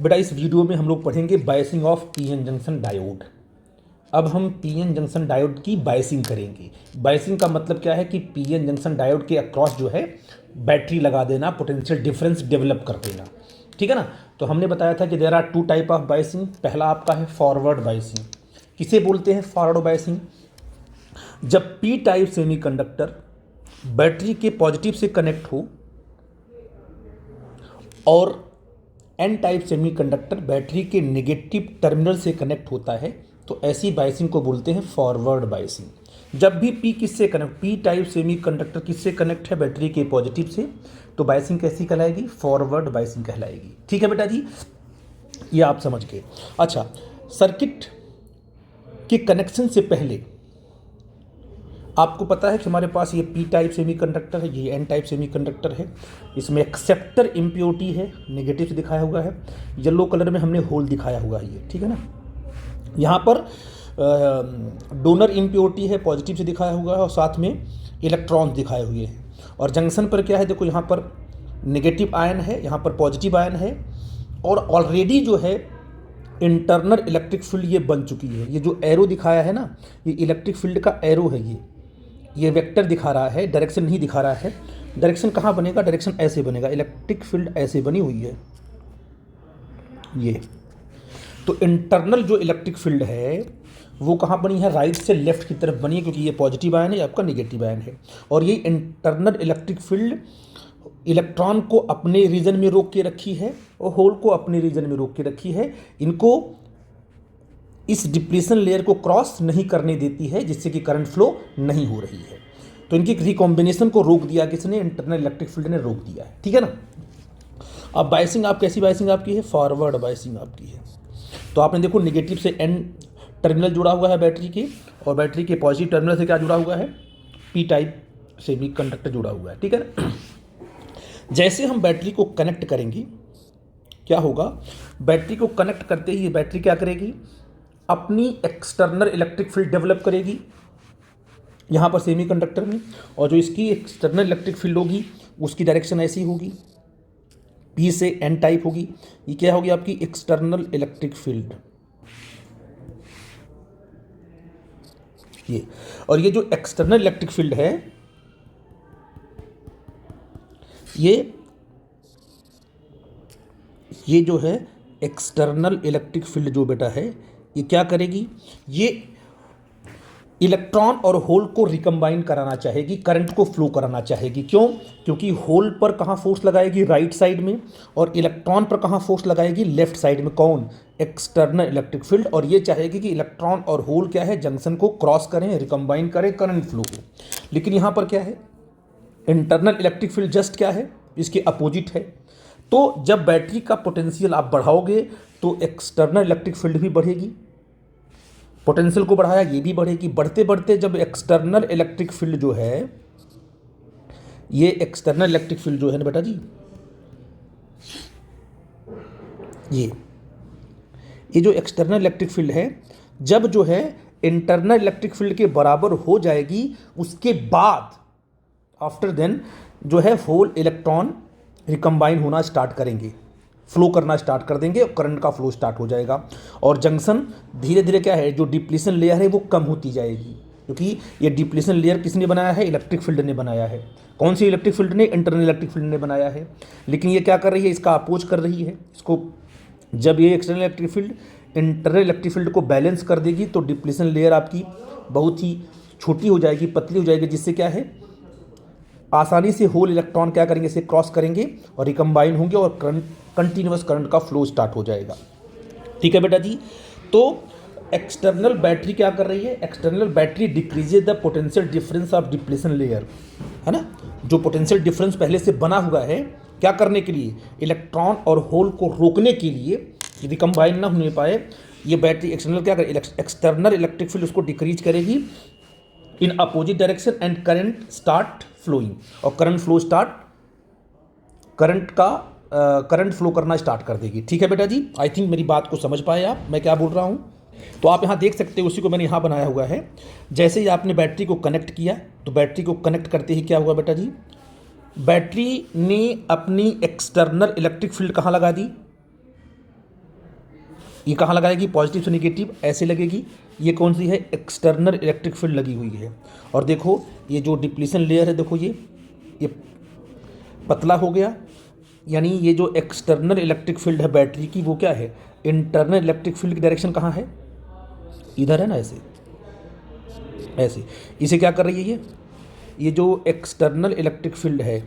बेटा इस वीडियो में हम लोग पढ़ेंगे biasing of PN junction diode. अब हम पीएन जंक्शन डायोड की बायसिंग करेंगे। बायसिंग का मतलब क्या है कि पीएन जंक्शन डायोड के अक्रॉस जो है बैटरी लगा देना, पोटेंशियल डिफरेंस डेवलप कर देना। ठीक है ना। तो हमने बताया था कि there are two type of biasing. पहला आपका है फॉरवर्ड बायसिंग। किसे बोलते हैं फॉरवर्ड बायसिंग? जब पी टाइप सेमीकंडक्टर बैटरी के पॉजिटिव से कनेक्ट हो और एन टाइप सेमीकंडक्टर बैटरी के नेगेटिव टर्मिनल से कनेक्ट होता है, तो ऐसी बायसिंग को बोलते हैं फॉरवर्ड बायसिंग। जब भी पी किससे कनेक्ट, पी टाइप सेमीकंडक्टर किससे कनेक्ट है, बैटरी के पॉजिटिव से, तो बायसिंग कैसी कहलाएगी? फॉरवर्ड बायसिंग कहलाएगी। ठीक है बेटा जी, ये आप समझ गए। अच्छा, सर्किट के कनेक्शन से पहले आपको पता है कि हमारे पास ये पी टाइप सेमीकंडक्टर है, ये एन टाइप सेमीकंडक्टर है। इसमें एक्सेप्टर इम्प्योरिटी है, नेगेटिव से दिखाया हुआ है। येलो कलर में हमने होल दिखाया हुआ है ये, ठीक है ना। यहाँ पर डोनर इम्प्योरिटी है, पॉजिटिव से दिखाया हुआ है, और साथ में इलेक्ट्रॉन्स दिखाए हुए हैं। और जंक्शन पर क्या है, देखो यहाँ पर नेगेटिव आयन है, यहाँ पर पॉजिटिव आयन है, और ऑलरेडी जो है इंटरनल इलेक्ट्रिक फील्ड ये बन चुकी है। ये जो एरो दिखाया है ना, ये इलेक्ट्रिक फील्ड का एरो है। ये वेक्टर दिखा रहा है, डायरेक्शन नहीं दिखा रहा है। डायरेक्शन कहाँ बनेगा? डायरेक्शन ऐसे बनेगा, इलेक्ट्रिक फील्ड ऐसे बनी हुई है ये। तो इंटरनल जो इलेक्ट्रिक फील्ड है वो कहाँ बनी है? राइट से लेफ्ट की तरफ बनी है, क्योंकि ये पॉजिटिव आयन है, आपका नेगेटिव आयन है। और ये इंटरनल इलेक्ट्रिक फील्ड इलेक्ट्रॉन को अपने रीजन में रोक के रखी है और होल को अपने रीजन में रोक के रखी है। इनको इस डिप्लीशन लेयर को क्रॉस नहीं करने देती है, जिससे कि करंट फ्लो नहीं हो रही है। तो इनकी रिकॉम्बिनेशन को रोक दिया किसने? इंटरनल इलेक्ट्रिक फील्ड ने रोक दिया है। ठीक है ना। अब बायसिंग आप कैसी बायसिंग आपकी है? फॉरवर्ड बायसिंग आपकी है। तो आपने देखो नेगेटिव से एन टर्मिनल जुड़ा हुआ है बैटरी के, और बैटरी के पॉजिटिव टर्मिनल से क्या जुड़ा हुआ है? पी टाइप सेमीकंडक्टर जुड़ा हुआ है। ठीक है ना। जैसे हम बैटरी को कनेक्ट करेंगे, क्या होगा? बैटरी को कनेक्ट करते ही ये बैटरी क्या करेगी? अपनी एक्सटर्नल इलेक्ट्रिक फील्ड डेवलप करेगी यहाँ पर सेमीकंडक्टर में, और जो इसकी एक्सटर्नल इलेक्ट्रिक फील्ड होगी उसकी डायरेक्शन ऐसी होगी, पी से एन टाइप होगी। ये क्या होगी? आपकी एक्सटर्नल इलेक्ट्रिक फील्ड ये। और ये जो एक्सटर्नल इलेक्ट्रिक फील्ड है, ये जो है एक्सटर्नल इलेक्ट्रिक फील्ड जो बेटा है, ये क्या करेगी? ये इलेक्ट्रॉन और होल को रिकम्बाइन कराना चाहेगी, करंट को फ्लो कराना चाहेगी। क्यों? क्योंकि होल पर कहाँ फोर्स लगाएगी? राइट साइड में, और इलेक्ट्रॉन पर कहाँ फोर्स लगाएगी? लेफ्ट साइड में। कौन? External electric field. और ये चाहेगी कि इलेक्ट्रॉन और होल क्या है? जंक्शन को क्रॉस करें, रिकम्बाइन करें, करंट फ्लो हो। लेकिन यहाँ पर क्या है? इंटरनल इलेक्ट्रिक फील्ड जस्ट क्या है? इसके अपोजिट है। तो जब बैटरी का पोटेंशियल आप बढ़ाओगे तो एक्सटर्नल इलेक्ट्रिक फील्ड भी बढ़ेगी, पोटेंशियल को बढ़ाया ये भी बढ़ेगी। बढ़ते बढ़ते जब एक्सटर्नल इलेक्ट्रिक फील्ड जो है, ये एक्सटर्नल इलेक्ट्रिक फील्ड जो है ना बेटा जी, ये जो एक्सटर्नल इलेक्ट्रिक फील्ड है, जब जो है इंटरनल इलेक्ट्रिक फील्ड के बराबर हो जाएगी, उसके बाद आफ्टर देन जो है होल इलेक्ट्रॉन रिकम्बाइन होना स्टार्ट करेंगे, फ्लो करना स्टार्ट कर देंगे, और करंट का फ्लो स्टार्ट हो जाएगा। और जंक्शन धीरे धीरे क्या है, जो डिप्लीशन लेयर है वो कम होती जाएगी, क्योंकि ये डिप्लीशन लेयर किसने बनाया है? इलेक्ट्रिक फील्ड ने बनाया है। कौन सी इलेक्ट्रिक फील्ड ने? इंटरनल इलेक्ट्रिक फील्ड ने बनाया है। लेकिन ये क्या कर रही है? इसका अपोज कर रही है इसको। जब ये external electric field internal electric field को बैलेंस कर देगी, तो डिप्लीशन लेयर आपकी बहुत ही छोटी हो जाएगी, पतली हो जाएगी, जिससे क्या है आसानी से होल इलेक्ट्रॉन क्या करेंगे? इसे क्रॉस करेंगे और रिकम्बाइन होंगे, और करंट, कंटिन्यूअस करंट का फ्लो स्टार्ट हो जाएगा। ठीक है बेटा जी। तो एक्सटर्नल बैटरी क्या कर रही है? External battery decreases the potential difference of depletion layer, है ना। जो पोटेंशियल डिफरेंस पहले से बना हुआ है, क्या करने के लिए? इलेक्ट्रॉन और होल को रोकने के लिए, यदि कंबाइन ना होने पाए, ये बैटरी एक्सटर्नल क्या करेगी? एक्सटर्नल इलेक्ट्रिक फील्ड उसको डिक्रीज करेगी in opposite direction, and current start flowing, और करंट फ्लो करना स्टार्ट कर देगी। ठीक है बेटा जी, आई थिंक मेरी बात को समझ पाए आप, मैं क्या बोल रहा हूँ। तो आप यहाँ देख सकते हो, उसी को मैंने यहाँ बनाया हुआ है। जैसे ही आपने बैटरी को कनेक्ट किया, तो बैटरी को कनेक्ट करते ही क्या हुआ बेटा जी? बैटरी ने अपनी एक्सटर्नल इलेक्ट्रिक फील्ड कहाँ लगा दी? ये कहाँ लगाएगी, पॉजिटिव से निगेटिव ऐसे लगेगी। ये कौन सी है, एक्सटर्नल इलेक्ट्रिक फील्ड लगी हुई है। और देखो ये जो डिप्लीशन लेयर है, देखो ये पतला हो गया, यानी ये जो एक्सटर्नल इलेक्ट्रिक फील्ड है बैटरी की वो क्या है, इंटरनल इलेक्ट्रिक फील्ड की डायरेक्शन कहाँ है, इधर है ना, ऐसे ऐसे। इसे क्या कर रही है, ये जो एक्सटर्नल इलेक्ट्रिक फील्ड है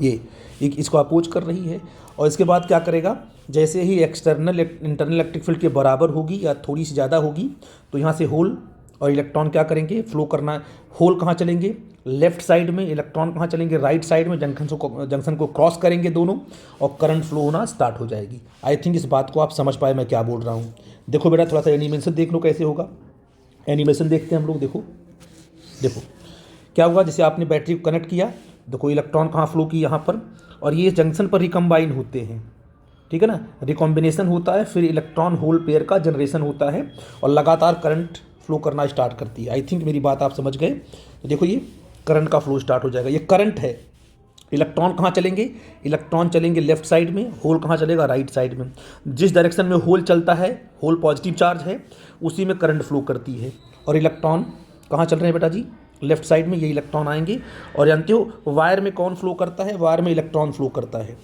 ये इसको अपोज कर रही है। और इसके बाद क्या करेगा, जैसे ही एक्सटर्नल इंटरनल इलेक्ट्रिक फील्ड के बराबर होगी या थोड़ी सी ज़्यादा होगी तो यहाँ से होल और इलेक्ट्रॉन क्या करेंगे, फ्लो करना। होल कहाँ चलेंगे, लेफ्ट साइड में, इलेक्ट्रॉन कहाँ चलेंगे, राइट साइड में। जंक्शन को क्रॉस करेंगे दोनों और करंट फ्लो होना स्टार्ट हो जाएगी। आई थिंक इस बात को आप समझ पाए मैं क्या बोल रहा हूँ। देखो बेटा थोड़ा सा एनिमेशन देख लो कैसे होगा। एनिमेशन देखते हैं हम लोग। देखो देखो क्या हुआ, जैसे आपने बैटरी को कनेक्ट किया, देखो इलेक्ट्रॉन कहाँ फ्लो की, यहाँ पर, और ये जंक्शन पर रिकम्बाइन होते हैं, ठीक है ना, रिकॉम्बिनेशन होता है, फिर इलेक्ट्रॉन होल पेयर का जनरेशन होता है और लगातार करंट फ्लो करना स्टार्ट करती है। आई थिंक मेरी बात आप समझ गए। तो देखो ये करंट का फ्लो स्टार्ट हो जाएगा, ये करंट है। इलेक्ट्रॉन कहाँ चलेंगे, इलेक्ट्रॉन चलेंगे लेफ्ट साइड में, होल कहाँ चलेगा, राइट साइड में। जिस डायरेक्शन में होल चलता है, होल पॉजिटिव चार्ज है, उसी में करंट फ्लो करती है। और इलेक्ट्रॉन कहाँ चल रहे हैं बेटा जी, लेफ्ट साइड में। ये इलेक्ट्रॉन आएंगे और जानते हो वायर में कौन फ्लो करता है, वायर में इलेक्ट्रॉन फ्लो करता है।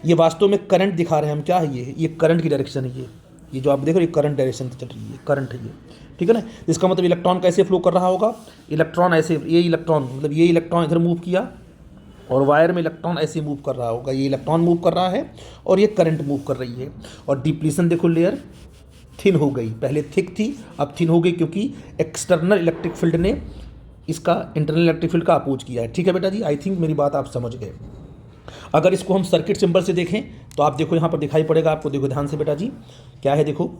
ये वास्तव में करंट दिखा रहे हैं हम, क्या है ये करंट की डायरेक्शन है। ये जो आप देख रहे हो ये करंट डायरेक्शन से चल रही है, करंट है ये, ठीक है ना। इसका मतलब इलेक्ट्रॉन कैसे फ्लो कर रहा होगा, इलेक्ट्रॉन ऐसे, ये इलेक्ट्रॉन मतलब ये इलेक्ट्रॉन इधर मूव किया और वायर में इलेक्ट्रॉन ऐसे मूव कर रहा होगा। ये इलेक्ट्रॉन मूव कर रहा है और ये करंट मूव कर रही है। और डिप्लीशन देखो, लेयर थिन हो गई, पहले थिक थी अब थिन हो गई, क्योंकि एक्सटर्नल इलेक्ट्रिक फील्ड ने इसका इंटरनल इलेक्ट्रिक फील्ड का अपोज किया है। ठीक है बेटा जी, आई थिंक मेरी बात आप समझ गए। अगर इसको हम सर्किट सिंबल से देखें तो आप देखो यहाँ पर दिखाई पड़ेगा आपको, देखो ध्यान से बेटा जी क्या है, देखो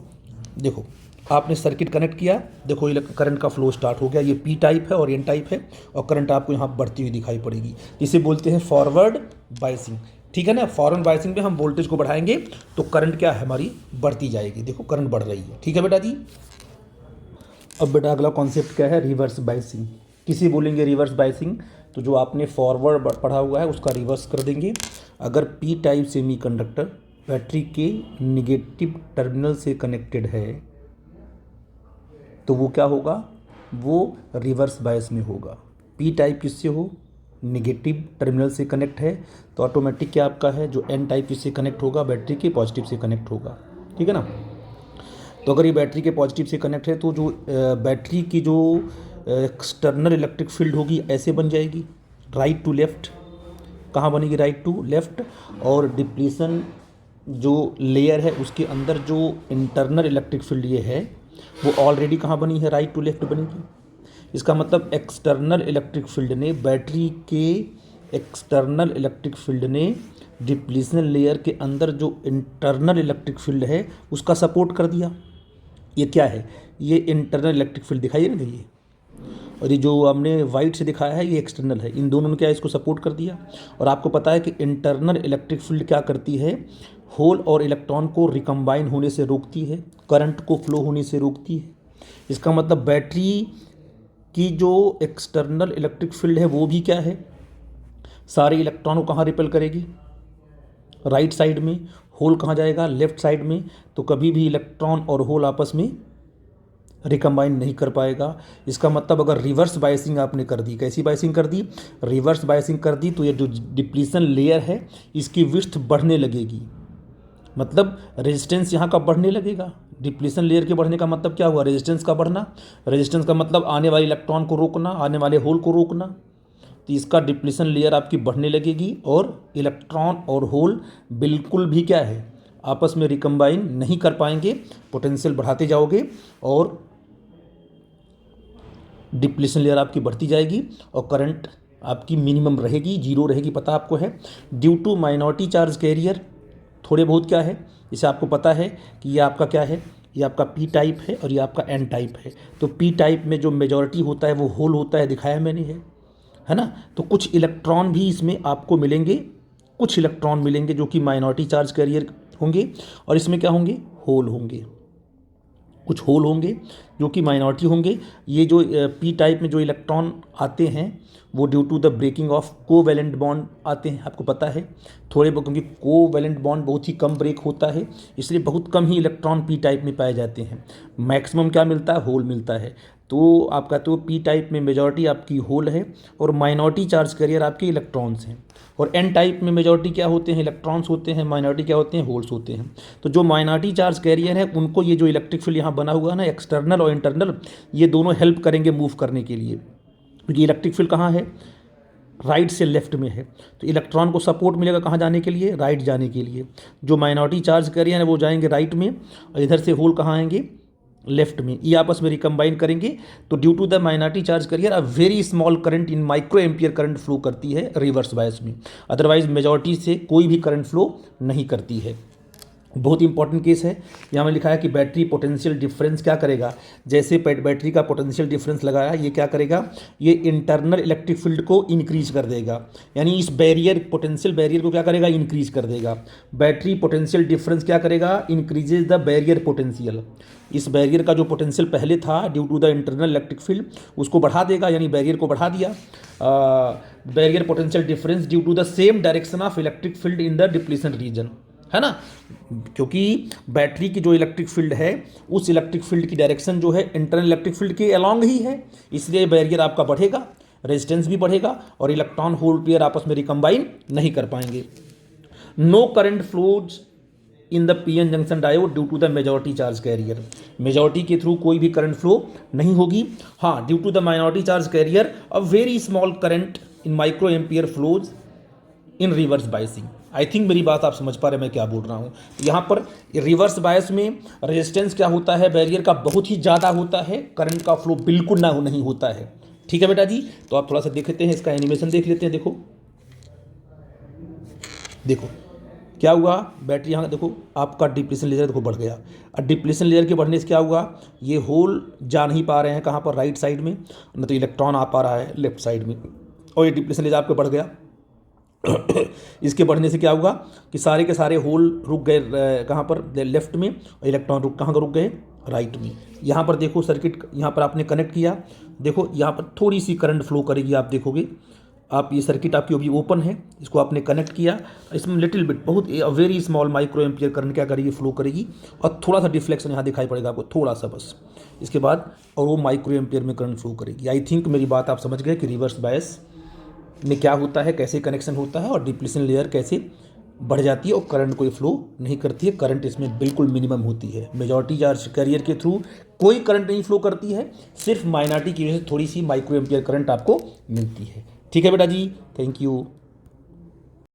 देखो आपने सर्किट कनेक्ट किया, देखो करंट का फ्लो स्टार्ट हो गया। ये पी टाइप है और एन टाइप है और करंट आपको यहाँ बढ़ती हुई दिखाई पड़ेगी। इसे बोलते हैं फॉरवर्ड बायसिंग, ठीक है ना। फॉरवर्ड बायसिंग में हम वोल्टेज को बढ़ाएंगे तो करंट क्या है हमारी बढ़ती जाएगी। देखो करंट बढ़ रही है, ठीक है बेटा जी। अब बेटा अगला कॉन्सेप्ट क्या है, रिवर्स बायसिंग। किसी बोलेंगे रिवर्स बायसिंग तो जो आपने फॉरवर्ड पढ़ा हुआ है उसका रिवर्स कर देंगे। अगर पी टाइप सेमीकंडक्टर बैटरी के निगेटिव टर्मिनल से कनेक्टेड है तो वो क्या होगा, वो रिवर्स बायस में होगा। पी टाइप किससे हो, निगेटिव टर्मिनल से कनेक्ट है तो ऑटोमेटिक क्या आपका है, जो एन टाइप किससे कनेक्ट होगा, बैटरी के पॉजिटिव से कनेक्ट होगा, ठीक है ना। तो अगर ये बैटरी के पॉजिटिव से कनेक्ट है तो जो बैटरी की जो एक्सटर्नल इलेक्ट्रिक फील्ड होगी ऐसे बन जाएगी, राइट टू लेफ्ट। कहाँ बनेगी, राइट टू लेफ्ट। और डिप्लीशन जो लेयर है उसके अंदर जो इंटरनल इलेक्ट्रिक फील्ड ये है वो ऑलरेडी कहाँ बनी है, राइट टू लेफ्ट बनेगी। इसका मतलब एक्सटर्नल इलेक्ट्रिक फील्ड ने बैटरी के एक्सटर्नल इलेक्ट्रिक फील्ड ने डिप्लीशन लेयर के अंदर जो इंटरनल इलेक्ट्रिक फील्ड है उसका सपोर्ट कर दिया। ये क्या है, ये इंटरनल इलेक्ट्रिक फील्ड दिखाई दे रही है और ये जो हमने वाइट से दिखाया है ये एक्सटर्नल है। इन दोनों ने क्या इसको सपोर्ट कर दिया। और आपको पता है कि इंटरनल इलेक्ट्रिक फील्ड क्या करती है, होल और इलेक्ट्रॉन को रिकम्बाइन होने से रोकती है, करंट को फ्लो होने से रोकती है। इसका मतलब बैटरी की जो एक्सटर्नल इलेक्ट्रिक फील्ड है वो भी क्या है, सारे इलेक्ट्रॉन को कहाँ रिपेल करेगी, राइट साइड में। होल कहाँ जाएगा, लेफ्ट साइड में। तो कभी भी इलेक्ट्रॉन और होल आपस में रिकम्बाइन नहीं कर पाएगा। इसका मतलब अगर रिवर्स बायसिंग आपने कर दी, कैसी बायसिंग कर दी, रिवर्स बायसिंग कर दी, तो ये जो डिप्लीशन लेयर है इसकी विड्थ बढ़ने लगेगी। मतलब रेजिस्टेंस यहाँ का बढ़ने लगेगा। डिप्लीशन लेयर के बढ़ने का मतलब क्या हुआ, रेजिस्टेंस का बढ़ना। रेजिस्टेंस का मतलब आने वाले इलेक्ट्रॉन को रोकना, आने वाले होल को रोकना। तो इसका डिप्लीशन लेयर आपकी बढ़ने लगेगी और इलेक्ट्रॉन और होल बिल्कुल भी क्या है, आपस में रिकम्बाइन नहीं कर पाएंगे। पोटेंशियल बढ़ाते जाओगे और डिप्लीशन लेयर आपकी बढ़ती जाएगी और करंट आपकी मिनिमम रहेगी, जीरो रहेगी, पता आपको है। Due to minority charge carrier थोड़े बहुत क्या है, इसे आपको पता है कि ये आपका क्या है, ये आपका पी टाइप है और ये आपका एन टाइप है। तो पी टाइप में जो मेजॉरिटी होता है वो होल होता है, दिखाया मैंने है ना। तो कुछ इलेक्ट्रॉन भी इसमें आपको मिलेंगे, कुछ इलेक्ट्रॉन मिलेंगे जो कि माइनॉरिटी चार्ज कैरियर होंगे और इसमें क्या होंगे, होल होंगे। कुछ होल होंगे जो कि माइनॉरिटी होंगे। ये जो पी टाइप में जो इलेक्ट्रॉन आते हैं वो due to the breaking of covalent bond आते हैं, आपको पता है थोड़े बहुत, क्योंकि कोवैलेंट बॉन्ड बहुत ही कम ब्रेक होता है इसलिए बहुत कम ही इलेक्ट्रॉन पी टाइप में पाए जाते हैं। मैक्सिमम क्या मिलता है, होल मिलता है। तो आप कहते हो पी टाइप में मेजॉरिटी आपकी होल है और माइनॉरिटी चार्ज कैरियर आपके इलेक्ट्रॉन्स हैं। और एन टाइप में मेजॉरिटी क्या होते हैं, इलेक्ट्रॉन्स होते हैं, माइनॉरिटी क्या होते हैं, होल्स होते हैं। तो जो माइनॉरिटी चार्ज कैरियर है उनको ये जो इलेक्ट्रिक फील्ड यहाँ बना हुआ है ना, एक्सटर्नल और इंटरनल, ये दोनों हेल्प करेंगे मूव करने के लिए, क्योंकि इलेक्ट्रिक फील्ड कहाँ है, राइट से लेफ्ट में है। तो इलेक्ट्रॉन को सपोर्ट मिलेगा कहाँ जाने के लिए, राइट जाने के लिए। जो माइनॉरिटी चार्ज कैरियर है वो जाएंगे राइट में और इधर से होल कहाँ आएंगे, लेफ्ट में। ये आपस में रिकम्बाइन करेंगे तो due to the minority charge carrier a very small current in micro ampere current flow करती है रिवर्स बायस में। अदरवाइज मेजॉरिटी से कोई भी करंट फ्लो नहीं करती है। बहुत इंपॉर्टेंट केस है। यहाँ में लिखा है कि बैटरी पोटेंशियल डिफरेंस क्या करेगा, जैसे बैटरी का पोटेंशियल डिफरेंस लगाया ये क्या करेगा, ये इंटरनल इलेक्ट्रिक फील्ड को इंक्रीज कर देगा, यानी इस बैरियर पोटेंशियल बैरियर को क्या करेगा, इंक्रीज कर देगा। बैटरी पोटेंशियल डिफरेंस क्या करेगा, इंक्रीजेज द बैरियर पोटेंशियल। इस बैरियर का जो पोटेंशियल पहले था due to the internal electric field उसको बढ़ा देगा, यानी बैरियर को बढ़ा दिया। Barrier potential difference due to the same direction of electric field in the depletion region, है ना, क्योंकि बैटरी की जो इलेक्ट्रिक फील्ड है उस इलेक्ट्रिक फील्ड की डायरेक्शन जो है इंटरनल इलेक्ट्रिक फील्ड के अलॉन्ग ही है, इसलिए बैरियर आपका बढ़ेगा, रेजिस्टेंस भी बढ़ेगा और इलेक्ट्रॉन होल पेयर आपस में रिकम्बाइन नहीं कर पाएंगे। No current flows in the PN junction diode due to the majority charge carrier, majority के थ्रू कोई भी करंट फ्लो नहीं होगी। हाँ, due to the minority charge carrier a very small current in micro ampere flows in reverse biasing. I think मेरी बात आप समझ पा रहे हैं मैं क्या बोल रहा हूँ। यहाँ पर रिवर्स बायस में रेजिस्टेंस क्या होता है, बैरियर का बहुत ही ज़्यादा होता है, करंट का फ्लो बिल्कुल नहीं होता है। ठीक है बेटा जी, तो आप थोड़ा सा देख लेते हैं, इसका एनिमेशन देख लेते हैं। देखो देखो क्या हुआ, बैटरी यहाँ देखो आपका डिप्लीशन लेयर देखो बढ़ गया। और डिप्लीशन लेयर के बढ़ने से क्या हुआ, ये होल जा नहीं पा रहे हैं कहाँ पर, राइट साइड में, न तो इलेक्ट्रॉन आ पा रहा है लेफ्ट साइड में, और ये डिप्लीशन लेयर आपके बढ़ गया। इसके बढ़ने से क्या हुआ कि सारे के सारे होल रुक गए कहाँ पर, लेफ्ट में, और इलेक्ट्रॉन कहाँ रुक गए, राइट में। यहाँ पर देखो सर्किट यहाँ पर आपने कनेक्ट किया, देखो यहाँ पर थोड़ी सी करंट फ्लो करेगी, आप देखोगे आप, ये सर्किट आपकी अभी ओपन है, इसको आपने कनेक्ट किया, इसमें लिटिल बिट बहुत very small micro ampere current क्या करेगी, फ्लो करेगी, और थोड़ा सा डिफ्लेक्शन यहाँ दिखाई पड़ेगा आपको, थोड़ा सा बस, इसके बाद और वो माइक्रो एम्पियर में करंट फ्लो करेगी। आई थिंक मेरी बात आप समझ गए कि रिवर्स बायस में क्या होता है, कैसे कनेक्शन होता है और डिप्लीशन लेयर कैसे बढ़ जाती है और करंट कोई फ्लो नहीं करती है। करंट इसमें बिल्कुल मिनिमम होती है। मेजॉरिटी चार्ज कैरियर के थ्रू कोई करंट नहीं फ्लो करती है, सिर्फ माइनॉरिटी की वजह से थोड़ी सी माइक्रो एम्पियर करंट आपको मिलती है। ठीक है बेटा जी, थैंक यू।